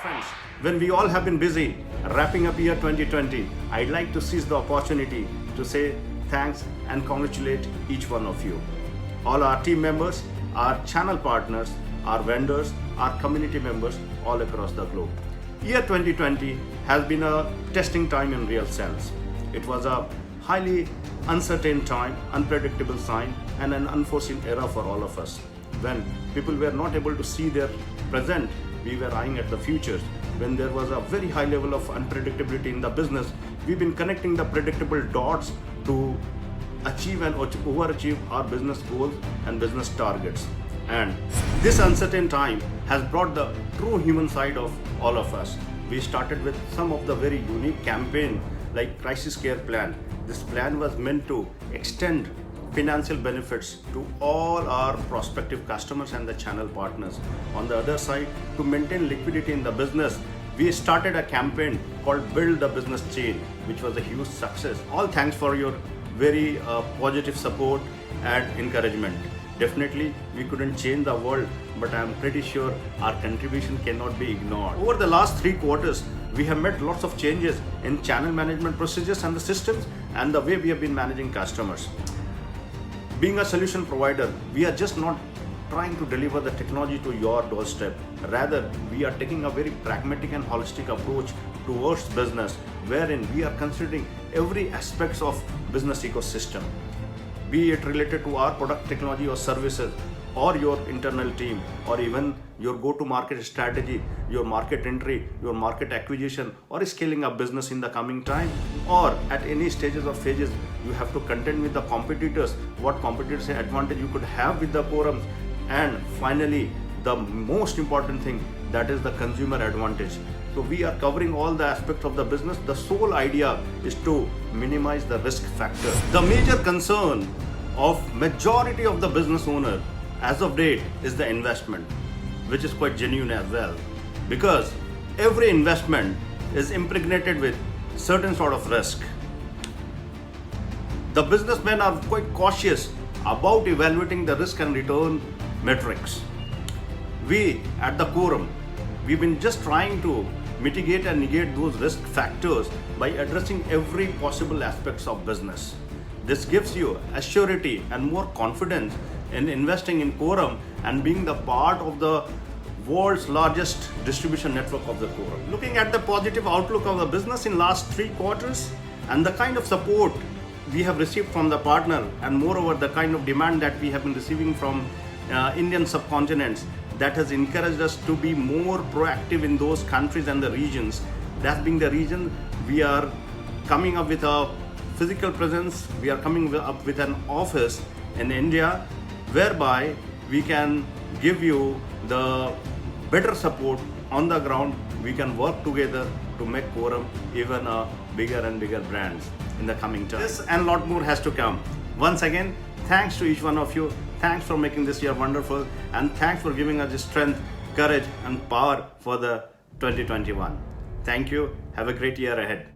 Friends, when we all have been busy wrapping up year 2020, I'd like to seize the opportunity to say thanks and congratulate each one of you. All our team members, our channel partners, our vendors, our community members all across the globe. Year 2020 has been a testing time in real sense. It was a highly uncertain time, unpredictable time, and an unforeseen era for all of us. When people were not able to see their present, we were eyeing at the future. When there was a very high level of unpredictability in the business, we've been connecting the predictable dots to achieve and overachieve our business goals and business targets. And this uncertain time has brought the true human side of all of us. We started with some of the very unique campaign like Crisis Care Plan. This plan was meant to extend financial benefits to all our prospective customers and the channel partners. On the other side, to maintain liquidity in the business, we started a campaign called Build the Business Chain, which was a huge success. All thanks for your very positive support and encouragement. Definitely, we couldn't change the world, but I'm pretty sure our contribution cannot be ignored. Over the last 3 quarters, we have made lots of changes in channel management procedures and the systems and the way we have been managing customers. Being a solution provider, we are just not trying to deliver the technology to your doorstep. Rather, we are taking a very pragmatic and holistic approach towards business, wherein we are considering every aspect of business ecosystem, be it related to our product, technology or services, or your internal team, or even your go-to-market strategy, your market entry, your market acquisition, or scaling up business in the coming time, or at any stages or phases you have to contend with the competitors, what competitors advantage you could have with the Quorums, and finally the most important thing, that is the consumer advantage. So we are covering all the aspects of the business. The sole idea is to minimize the risk factor. The major concern of majority of the business owner as of date is the investment, which is quite genuine as well, because every investment is impregnated with certain sort of risk. The businessmen are quite cautious about evaluating the risk and return metrics. We at the Quorum, we've been just trying to mitigate and negate those risk factors by addressing every possible aspects of business. This gives you assurity and more confidence in investing in Quorum and being the part of the world's largest distribution network of the Quorum. Looking at the positive outlook of the business in last 3 quarters and the kind of support we have received from the partner, and moreover the kind of demand that we have been receiving from Indian subcontinents, that has encouraged us to be more proactive in those countries and the regions. That being the reason, we are coming up with a physical presence, we are coming up with an office in India, whereby we can give you the better support on the ground. We can work together to make Quorum even a bigger and bigger brands in the coming time. This and lot more has to come. Once again, thanks to each one of you. Thanks for making this year wonderful, and thanks for giving us the strength, courage and power for the 2021. Thank you. Have a great year ahead.